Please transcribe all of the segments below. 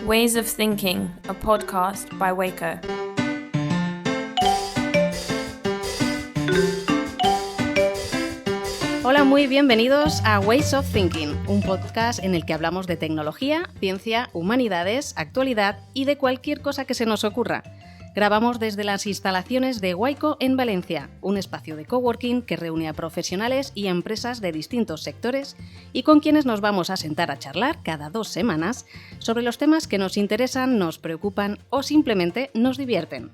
Ways of Thinking, a podcast by Waco. Hola, muy bienvenidos a Ways of Thinking, un podcast en el que hablamos de tecnología, ciencia, humanidades, actualidad y de cualquier cosa que se nos ocurra. Grabamos desde las instalaciones de Waco en Valencia, un espacio de coworking que reúne a profesionales y empresas de distintos sectores y con quienes nos vamos a sentar a charlar cada 2 semanas sobre los temas que nos interesan, nos preocupan o simplemente nos divierten.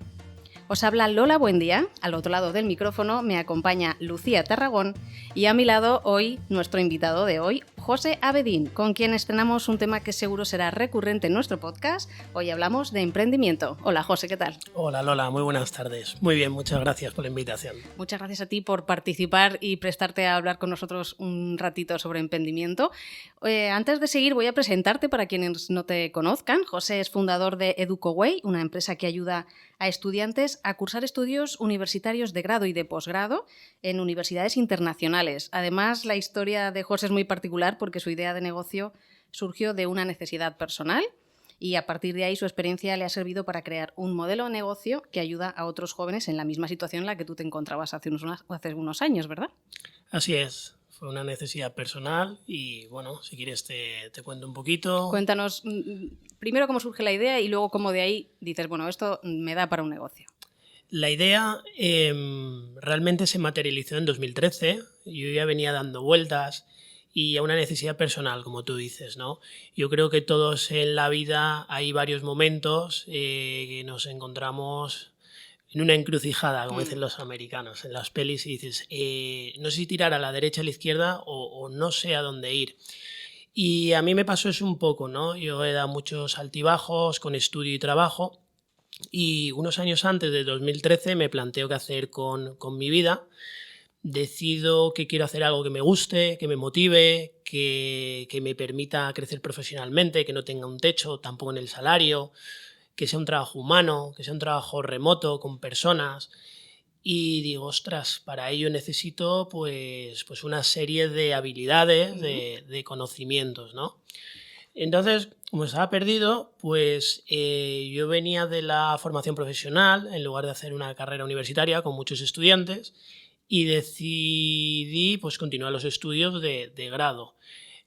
Os habla Lola Buendía, al otro lado del micrófono me acompaña Lucía Tarragón y a mi lado hoy nuestro invitado de hoy, José Abedín, con quien estrenamos un tema que seguro será recurrente en nuestro podcast. Hoy hablamos de emprendimiento. Hola José, ¿qué tal? Hola Lola, muy buenas tardes. Muy bien, muchas gracias por la invitación. Muchas gracias a ti por participar y prestarte a hablar con nosotros un ratito sobre emprendimiento. Antes de seguir voy a presentarte para quienes no te conozcan. José es fundador de EducoWay, una empresa que ayuda a estudiantes a cursar estudios universitarios de grado y de posgrado en universidades internacionales. Además, la historia de José es muy particular porque su idea de negocio surgió de una necesidad personal y a partir de ahí su experiencia le ha servido para crear un modelo de negocio que ayuda a otros jóvenes en la misma situación en la que tú te encontrabas hace unos años, ¿verdad? Así es. Fue una necesidad personal y, bueno, si quieres te cuento un poquito. Cuéntanos primero cómo surge la idea y luego cómo de ahí dices, bueno, esto me da para un negocio. La idea realmente se materializó en 2013. Yo ya venía dando vueltas y a una necesidad personal, como tú dices, ¿no? Yo creo que todos en la vida hay varios momentos que nos encontramos en una encrucijada, como dicen los americanos en las pelis, y dices, no sé si tirar a la derecha o a la izquierda o no sé a dónde ir. Y a mí me pasó eso un poco, ¿no? Yo he dado muchos altibajos con estudio y trabajo y unos años antes de 2013 me planteo qué hacer con mi vida. Decido que quiero hacer algo que me guste, que me motive, que me permita crecer profesionalmente, que no tenga un techo, tampoco en el salario, que sea un trabajo humano, que sea un trabajo remoto, con personas. Y digo, ostras, para ello necesito pues una serie de habilidades, de conocimientos, ¿no? Entonces, como estaba perdido, pues yo venía de la formación profesional, en lugar de hacer una carrera universitaria con muchos estudiantes, y decidí pues continuar los estudios de grado.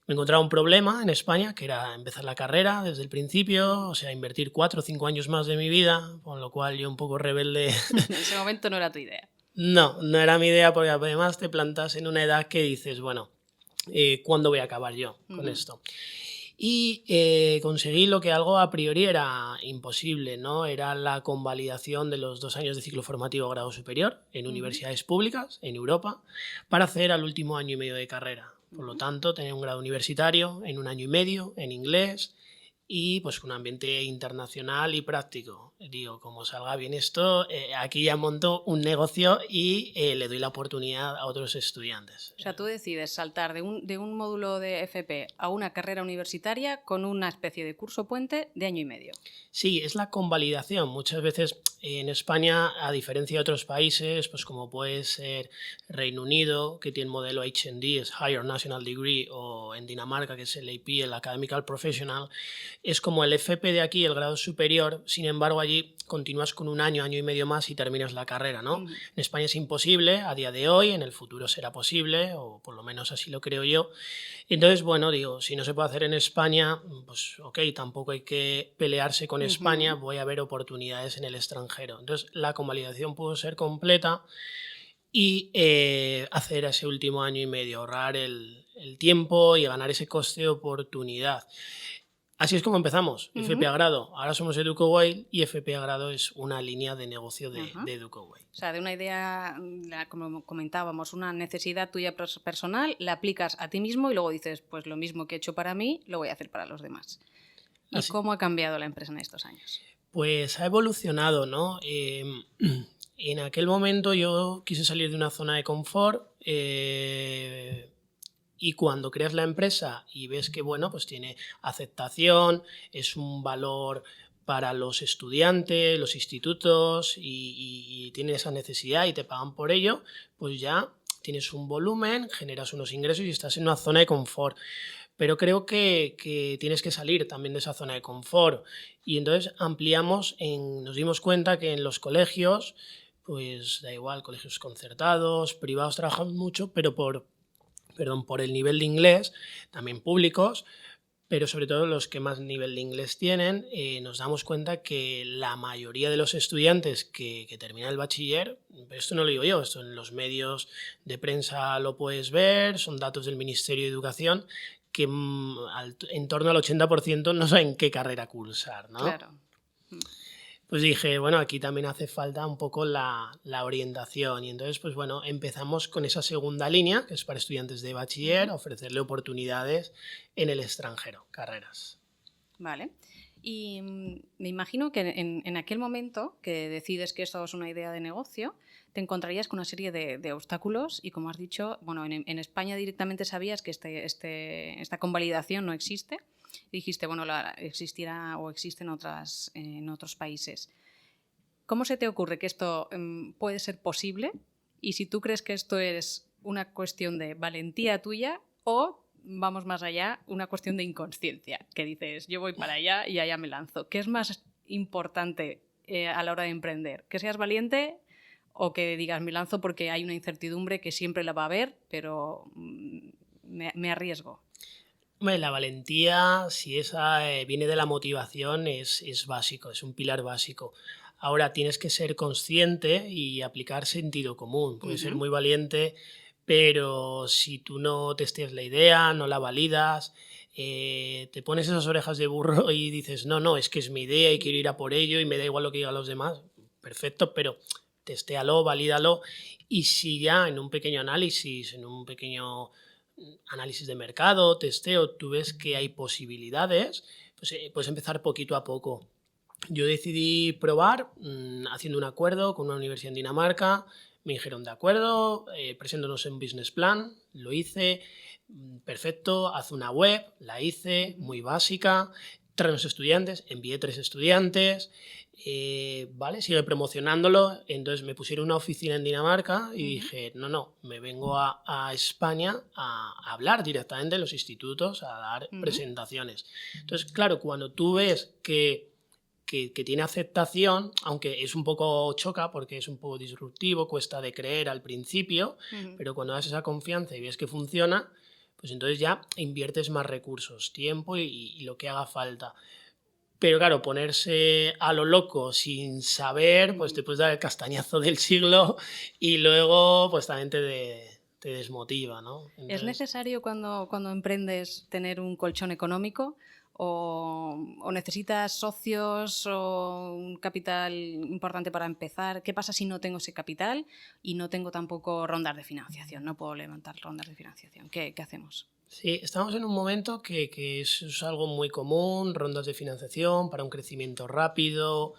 Me encontraba un problema en España, que era empezar la carrera desde el principio, o sea, invertir 4 o 5 años más de mi vida, con lo cual yo un poco rebelde. En ese momento no era tu idea. No era mi idea, porque además te plantas en una edad que dices, bueno, ¿cuándo voy a acabar yo con esto? Y conseguí lo que algo a priori era imposible, ¿no? Era la convalidación de los 2 años de ciclo formativo grado superior en universidades públicas en Europa para hacer al último año y medio de carrera. Por lo tanto, tener un grado universitario en 1 año y medio en inglés y pues un ambiente internacional y práctico. Digo, como salga bien esto, aquí ya monto un negocio y le doy la oportunidad a otros estudiantes. O sea, tú decides saltar de un módulo de FP a una carrera universitaria con una especie de curso puente de 1 año y medio. Sí, es la convalidación. Muchas veces en España, a diferencia de otros países, pues como puede ser Reino Unido, que tiene modelo HND, es Higher National Degree, o en Dinamarca, que es el AP, el Academical Professional, es como el FP de aquí, el grado superior. Sin embargo, allí continúas con 1 año, 1 año y medio más y terminas la carrera, ¿no? En España es imposible a día de hoy, en el futuro será posible, o por lo menos así lo creo yo. Entonces, bueno, digo, si no se puede hacer en España, pues ok, tampoco hay que pelearse con España, voy a ver oportunidades en el extranjero. Entonces, la convalidación pudo ser completa y hacer ese último 1 año y medio, ahorrar el tiempo y ganar ese coste de oportunidad. Así es como empezamos, FP a grado. Ahora somos EducoWay y FP a grado es una línea de negocio de EducoWay. O sea, de una idea, como comentábamos, una necesidad tuya personal, la aplicas a ti mismo y luego dices, pues lo mismo que he hecho para mí, lo voy a hacer para los demás. ¿Y cómo ha cambiado la empresa en estos años? Pues ha evolucionado, ¿no? En aquel momento yo quise salir de una zona de confort. Y cuando creas la empresa y ves que bueno, pues tiene aceptación, es un valor para los estudiantes, los institutos y tiene esa necesidad y te pagan por ello, pues ya tienes un volumen, generas unos ingresos y estás en una zona de confort. pero creo que tienes que salir también de esa zona de confort. Y entonces ampliamos, nos dimos cuenta que en los colegios, pues da igual, colegios concertados, privados trabajamos mucho, pero por el nivel de inglés, también públicos, pero sobre todo los que más nivel de inglés tienen, nos damos cuenta que la mayoría de los estudiantes que terminan el bachiller, esto no lo digo yo, esto en los medios de prensa lo puedes ver, son datos del Ministerio de Educación, que en torno al 80% no saben qué carrera cursar, ¿no? Claro. Pues dije, bueno, aquí también hace falta un poco la orientación y entonces, pues bueno, empezamos con esa segunda línea, que es para estudiantes de bachiller, ofrecerle oportunidades en el extranjero, carreras. Vale. Y me imagino que en aquel momento que decides que esto es una idea de negocio, te encontrarías con una serie de obstáculos y, como has dicho, bueno, en España directamente sabías que esta convalidación no existe. Dijiste, bueno, existirá o existe en otros países. ¿Cómo se te ocurre que esto puede ser posible? Y si tú crees que esto es una cuestión de valentía tuya o, vamos más allá, una cuestión de inconsciencia, que dices, yo voy para allá y allá me lanzo. ¿Qué es más importante a la hora de emprender? ¿Que seas valiente o que digas, me lanzo porque hay una incertidumbre que siempre la va a haber, pero me arriesgo? La valentía, si esa viene de la motivación, es básico, es un pilar básico. Ahora tienes que ser consciente y aplicar sentido común. Puedes ser muy valiente, pero si tú no testeas la idea, no la validas, te pones esas orejas de burro y dices, no, es que es mi idea y quiero ir a por ello y me da igual lo que digan los demás, perfecto, pero testéalo, valídalo y si ya en un pequeño análisis, en un pequeño análisis de mercado, testeo, tú ves que hay posibilidades, pues puedes empezar poquito a poco. Yo decidí probar haciendo un acuerdo con una universidad en Dinamarca, me dijeron de acuerdo, preséntanos un business plan, lo hice, perfecto, haz una web, la hice, muy básica, tráenos estudiantes, envié 3 estudiantes, vale, sigue promocionándolo, entonces me pusieron una oficina en Dinamarca y dije, no, me vengo a España a hablar directamente en los institutos, a dar presentaciones. Entonces, claro, cuando tú ves que tiene aceptación, aunque es un poco choca porque es un poco disruptivo, cuesta de creer al principio, pero cuando das esa confianza y ves que funciona, pues entonces ya inviertes más recursos, tiempo y lo que haga falta. Pero claro, ponerse a lo loco sin saber, pues te puedes dar el castañazo del siglo y luego pues también te desmotiva, ¿no? Entonces, ¿es necesario cuando emprendes tener un colchón económico o necesitas socios o un capital importante para empezar? ¿Qué pasa si no tengo ese capital y no tengo tampoco rondas de financiación? No puedo levantar rondas de financiación. ¿Qué hacemos? Sí, estamos en un momento que es algo muy común, rondas de financiación para un crecimiento rápido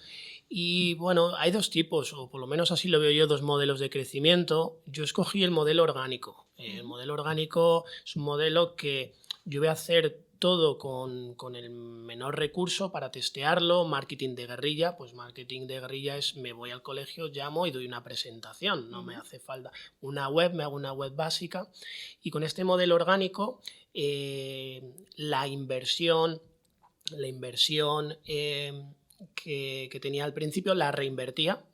y bueno, hay 2 tipos, o por lo menos así lo veo yo, 2 modelos de crecimiento. Yo escogí el modelo orgánico. El modelo orgánico es un modelo que yo voy a hacer todo con el menor recurso para testearlo, marketing de guerrilla, pues marketing de guerrilla es me voy al colegio, llamo y doy una presentación, no me hace falta una web, me hago una web básica y con este modelo orgánico la inversión que tenía al principio la reinvertía,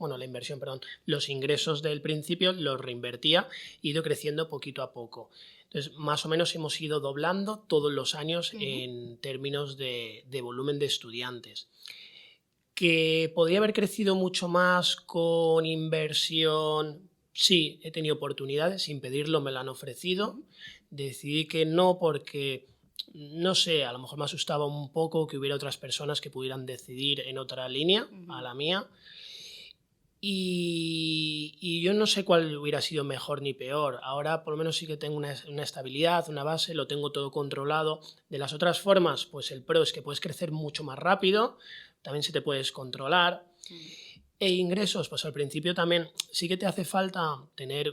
los ingresos del principio los reinvertía y he ido creciendo poquito a poco. Entonces, más o menos hemos ido doblando todos los años en términos de volumen de estudiantes. ¿Que podría haber crecido mucho más con inversión? Sí, he tenido oportunidades, sin pedirlo me lo han ofrecido. Decidí que no porque, no sé, a lo mejor me asustaba un poco que hubiera otras personas que pudieran decidir en otra línea a la mía. Y yo no sé cuál hubiera sido mejor ni peor. Ahora por lo menos sí que tengo una estabilidad, una base, lo tengo todo controlado. De las otras formas, pues el pro es que puedes crecer mucho más rápido, también se te puedes controlar. E ingresos, pues al principio también sí que te hace falta tener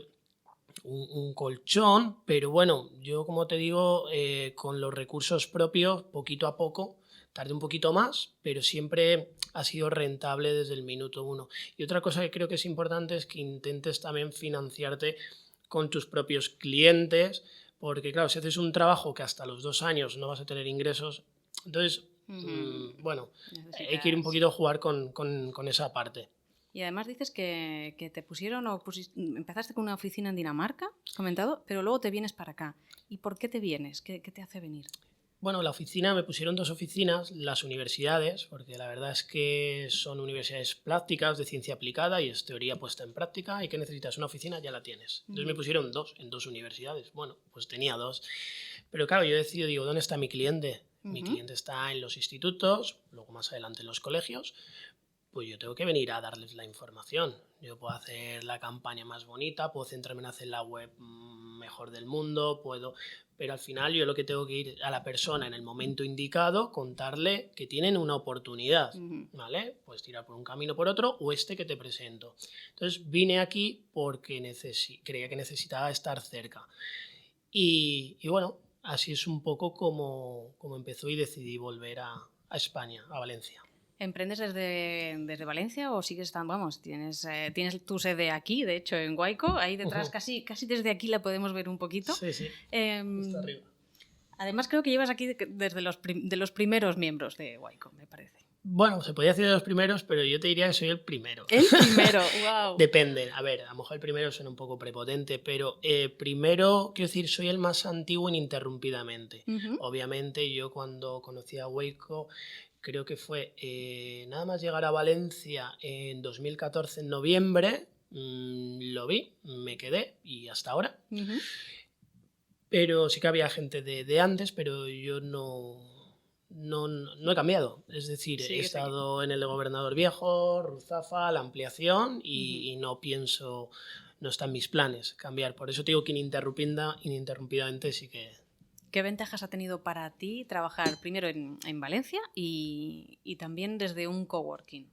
un colchón, pero bueno, yo como te digo, con los recursos propios, poquito a poco, tardé un poquito más, pero siempre ha sido rentable desde el minuto 1. Y otra cosa que creo que es importante es que intentes también financiarte con tus propios clientes, Porque claro, si haces un trabajo que hasta los 2 años no vas a tener ingresos, entonces, bueno, hay que ir un poquito a jugar con esa parte. Y además dices que te pusieron empezaste con una oficina en Dinamarca, comentado, pero luego te vienes para acá. ¿Y por qué te vienes? ¿Qué te hace venir? Bueno, la oficina, me pusieron 2 oficinas, las universidades, porque la verdad es que son universidades prácticas de ciencia aplicada y es teoría puesta en práctica, y que necesitas una oficina, ya la tienes. Entonces me pusieron 2 en 2 universidades. Bueno, pues tenía 2. Pero claro, yo digo, ¿dónde está mi cliente? Mi cliente está en los institutos, luego más adelante en los colegios. Pues yo tengo que venir a darles la información. Yo puedo hacer la campaña más bonita, puedo centrarme en hacer la web mejor del mundo, pero al final yo lo que tengo que ir a la persona en el momento indicado, contarle que tienen una oportunidad, ¿vale? Puedes tirar por un camino o por otro, o este que te presento. Entonces vine aquí porque creía que necesitaba estar cerca. Y bueno, así es un poco como empezó y decidí volver a España, a Valencia. ¿Emprendes desde Valencia o sigues estando, vamos, tienes tu sede aquí, de hecho, en Waico, ahí detrás, casi desde aquí la podemos ver un poquito? Sí, está arriba. Además creo que llevas aquí desde los primeros miembros de Waico, me parece. Bueno, se podía decir de los primeros, pero yo te diría que soy el primero. El primero, wow. Depende, a ver, a lo mejor el primero suena un poco prepotente, pero primero, quiero decir, soy el más antiguo ininterrumpidamente. Obviamente yo cuando conocí a Waico, creo que fue nada más llegar a Valencia en 2014, en noviembre, lo vi, me quedé y hasta ahora. Pero sí que había gente de antes, pero yo no he cambiado. Es decir, he estado en el de Gobernador Viejo, Ruzafa, la ampliación y no pienso, no está en mis planes cambiar. Por eso te digo que ininterrumpidamente sí que... ¿Qué ventajas ha tenido para ti trabajar primero en Valencia y también desde un coworking?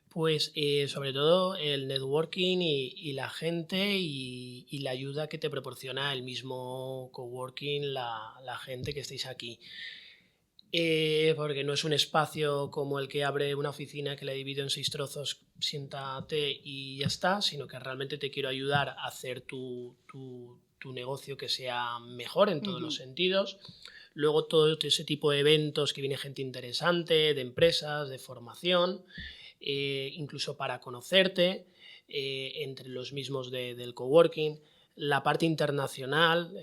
Pues sobre todo el networking y la gente y la ayuda que te proporciona el mismo coworking, la gente que estéis aquí. Porque no es un espacio como el que abre una oficina que la divido en 6 trozos, siéntate y ya está, sino que realmente te quiero ayudar a hacer tu negocio que sea mejor en todos los sentidos. Luego todo ese tipo de eventos que viene gente interesante, de empresas, de formación, incluso para conocerte entre los mismos del coworking. La parte internacional,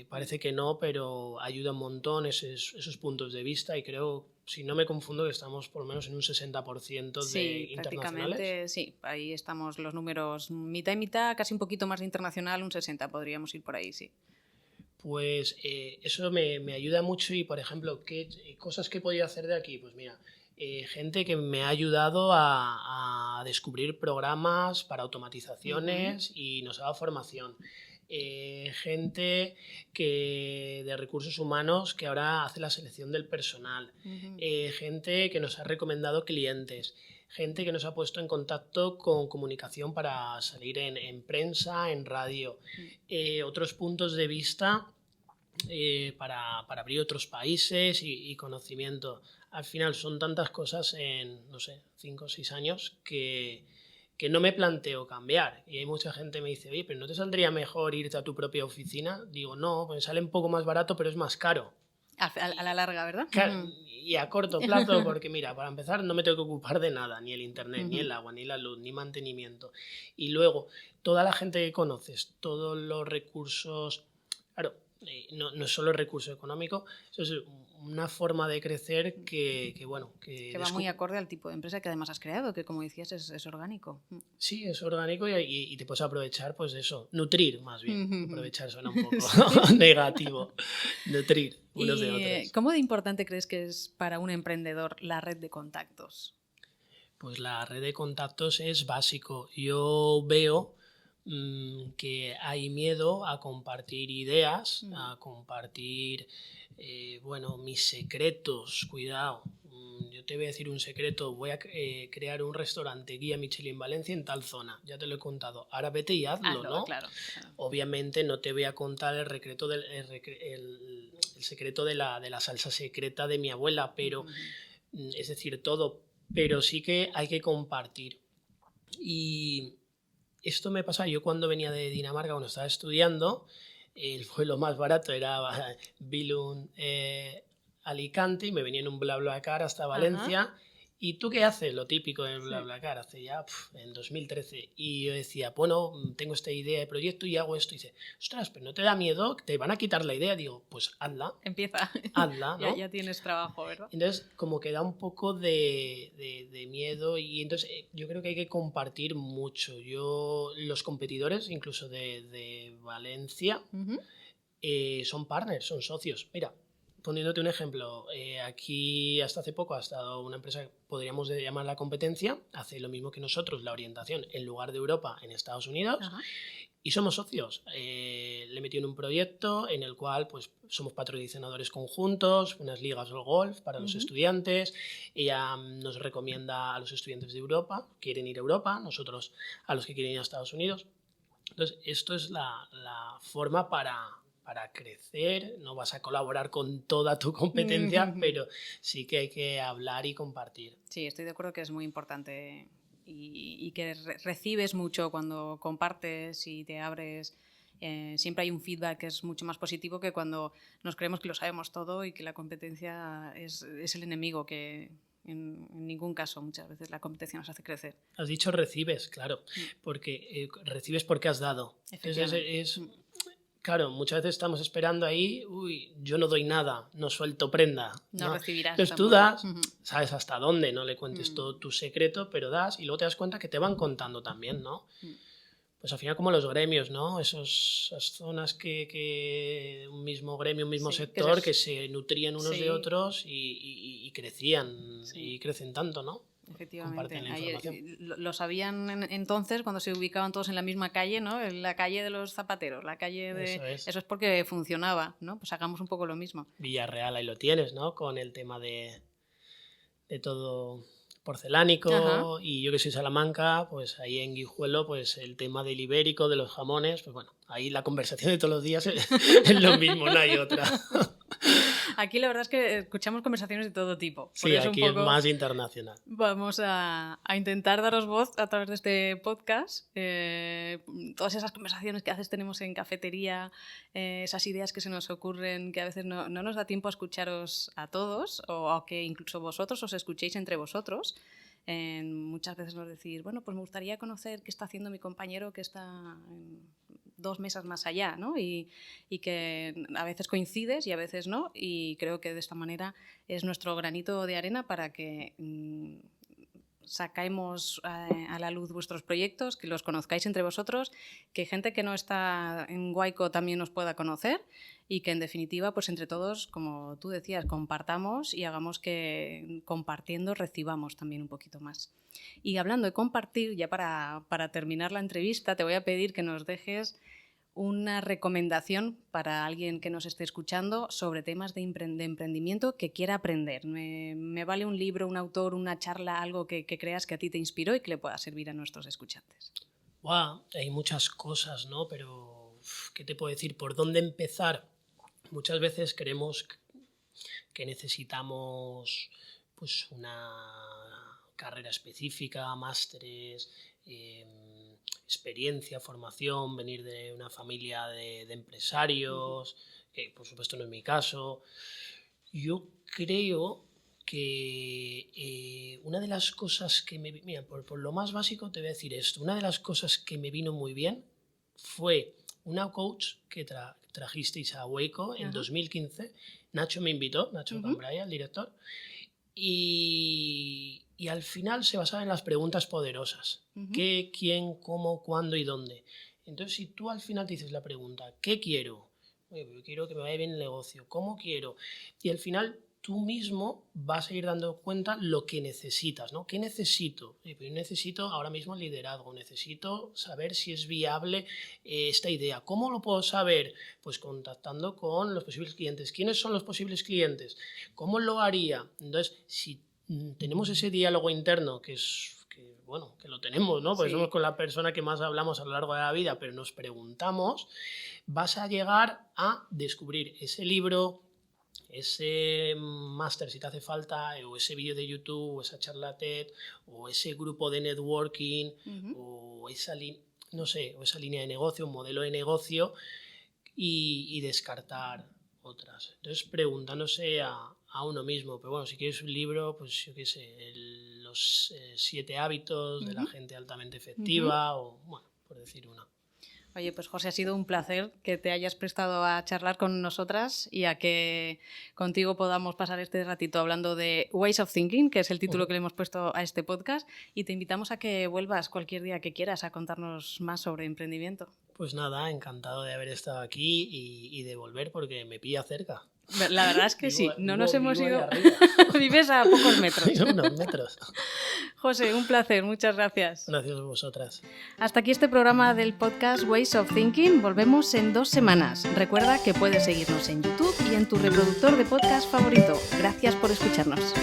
parece que no, pero ayuda un montón esos puntos de vista y creo, si no me confundo, que estamos por lo menos en un 60% de internacionales. Prácticamente sí, ahí estamos los números mitad y mitad, casi un poquito más de internacional, un 60 podríamos ir por ahí, sí. Pues eso me ayuda mucho y, por ejemplo, ¿qué cosas que he podido hacer de aquí? Pues mira, gente que me ha ayudado a descubrir programas para automatizaciones y nos ha dado formación. Gente de recursos humanos que ahora hace la selección del personal. Gente que nos ha recomendado clientes. Gente que nos ha puesto en contacto con comunicación para salir en prensa, en radio. Otros puntos de vista para abrir otros países y conocimiento. Al final son tantas cosas en, no sé, 5 o 6 años que no me planteo cambiar. Y hay mucha gente que me dice, oye, pero ¿no te saldría mejor irte a tu propia oficina? Digo, no, pues sale un poco más barato, pero es más caro. A la larga, ¿verdad? Y a corto plazo, porque mira, para empezar no me tengo que ocupar de nada, ni el internet, ni el agua, ni la luz, ni mantenimiento. Y luego, toda la gente que conoces, todos los recursos, claro, no es solo el recurso económico, eso es una forma de crecer que bueno... Que va muy acorde al tipo de empresa que además has creado, que como decías es orgánico. Sí, es orgánico y te puedes aprovechar pues de eso, nutrir más bien, aprovechar suena un poco negativo, nutrir unos de otros. ¿Cómo de importante crees que es para un emprendedor la red de contactos? Pues la red de contactos es básico. Yo veo que hay miedo a compartir ideas, a compartir mis secretos. Cuidado, yo te voy a decir un secreto, voy a crear un restaurante guía Michelin Valencia en tal zona, ya te lo he contado, ahora vete y hazlo, ¿no? Claro. Obviamente no te voy a contar el secreto de la salsa secreta de mi abuela, pero es decir, todo, pero sí que hay que compartir. Y esto me pasa, yo cuando venía de Dinamarca, cuando estaba estudiando, el vuelo más barato era Billund, Alicante, y me venía en un BlaBlaCar hasta Valencia. Ajá. ¿Y tú qué haces? Lo típico del BlaBlaCar, hace ya en 2013. Y yo decía, bueno, tengo esta idea de proyecto y hago esto. Y dice, ostras, pero ¿no te da miedo? ¿Te van a quitar la idea? Digo, pues hazla. Empieza. Hazla, ¿no? ya tienes trabajo, ¿verdad? Entonces, como que da un poco de miedo, y entonces yo creo que hay que compartir mucho. Los competidores, incluso de Valencia, son partners, son socios. Mira, poniéndote un ejemplo, aquí hasta hace poco ha estado una empresa que podríamos llamar la competencia, hace lo mismo que nosotros, la orientación en lugar de Europa en Estados Unidos. Ajá. Y somos socios. Le he metido en un proyecto en el cual pues, somos patrocinadores conjuntos, unas ligas de golf para los estudiantes. Ella nos recomienda a los estudiantes de Europa, quieren ir a Europa, nosotros a los que quieren ir a Estados Unidos. Entonces, esto es la forma para crecer. No vas a colaborar con toda tu competencia, pero sí que hay que hablar y compartir. Sí, estoy de acuerdo que es muy importante y que recibes mucho cuando compartes y te abres. Siempre hay un feedback que es mucho más positivo que cuando nos creemos que lo sabemos todo y que la competencia es el enemigo, que en ningún caso muchas veces la competencia nos hace crecer. Has dicho recibes, claro, porque recibes porque has dado. Entonces claro, muchas veces estamos esperando ahí, yo no doy nada, no suelto prenda. No recibirás. Entonces tú das, sabes hasta dónde, no le cuentes todo tu secreto, pero das y luego te das cuenta que te van contando también, ¿no? Pues al final como los gremios, ¿no? Esas zonas que un mismo gremio, un mismo sector, que se nutrían unos de otros y crecían y crecen tanto, ¿no? Efectivamente. Lo sabían entonces cuando se ubicaban todos en la misma calle, ¿no? En la calle de los zapateros, la calle de... Eso es porque funcionaba, ¿no? Pues hagamos un poco lo mismo. Villarreal, ahí lo tienes, ¿no? Con el tema de todo porcelánico. Ajá. Y yo que soy Salamanca, pues ahí en Guijuelo, pues el tema del ibérico, de los jamones, pues bueno, ahí la conversación de todos los días es lo mismo, no hay otra. Aquí la verdad es que escuchamos conversaciones de todo tipo. Sí, eso aquí un poco es más internacional. Vamos a intentar daros voz a través de este podcast. Todas esas conversaciones que a veces tenemos en cafetería, esas ideas que se nos ocurren, que a veces no nos da tiempo a escucharos a todos, o que incluso vosotros os escuchéis entre vosotros. Muchas veces nos decís, bueno, pues me gustaría conocer qué está haciendo mi compañero que está en 2 mesas más allá, ¿no? Y que a veces coincides y a veces no, y creo que de esta manera es nuestro granito de arena para que saquemos a la luz vuestros proyectos, que los conozcáis entre vosotros, que gente que no está en Waico también nos pueda conocer y que en definitiva, pues entre todos, como tú decías, compartamos y hagamos que compartiendo recibamos también un poquito más. Y hablando de compartir, ya para terminar la entrevista, te voy a pedir que nos dejes una recomendación para alguien que nos esté escuchando sobre temas de emprendimiento que quiera aprender. Me vale un libro, un autor, una charla, algo que creas que a ti te inspiró y que le pueda servir a nuestros escuchantes. Wow, hay muchas cosas, ¿no? Pero, ¿qué te puedo decir? ¿Por dónde empezar? Muchas veces creemos que necesitamos pues, una carrera específica, másteres, experiencia, formación, venir de una familia de empresarios, que por supuesto no es mi caso. Yo creo que una de las cosas que me... Mira, por lo más básico te voy a decir esto. Una de las cosas que me vino muy bien fue una coach que trajisteis a Waico en 2015. Nacho me invitó, Nacho Cambraya, el director, y al final se basaba en las preguntas poderosas. ¿Qué, quién, cómo, cuándo y dónde? Entonces, si tú al final te dices la pregunta, ¿qué quiero? Yo quiero que me vaya bien el negocio. ¿Cómo quiero? Y al final tú mismo vas a ir dando cuenta lo que necesitas, ¿no? ¿Qué necesito? Yo necesito ahora mismo liderazgo, necesito saber si es viable esta idea. ¿Cómo lo puedo saber? Pues contactando con los posibles clientes. ¿Quiénes son los posibles clientes? ¿Cómo lo haría? Entonces, si tenemos ese diálogo interno que lo tenemos, ¿no? Porque somos con la persona que más hablamos a lo largo de la vida, pero nos preguntamos, vas a llegar a descubrir ese libro, ese máster si te hace falta, o ese vídeo de YouTube, o esa charla TED, o ese grupo de networking, o esa línea de negocio, un modelo de negocio, y descartar otras. Entonces, preguntándose a uno mismo. Pero bueno, si quieres un libro, pues yo qué sé, los 7 hábitos de la gente altamente efectiva, o bueno, por decir una. Oye, pues José, ha sido un placer que te hayas prestado a charlar con nosotras y a que contigo podamos pasar este ratito hablando de Ways of Thinking, que es el título que le hemos puesto a este podcast, y te invitamos a que vuelvas cualquier día que quieras a contarnos más sobre emprendimiento. Pues nada, encantado de haber estado aquí y de volver porque me pilla cerca. La verdad es que sí, no nos hemos ido... arriba. Vives a pocos metros. Unos metros. José, un placer, muchas gracias. Gracias a vosotras. Hasta aquí este programa del podcast Ways of Thinking. Volvemos en 2 semanas. Recuerda que puedes seguirnos en YouTube y en tu reproductor de podcast favorito. Gracias por escucharnos.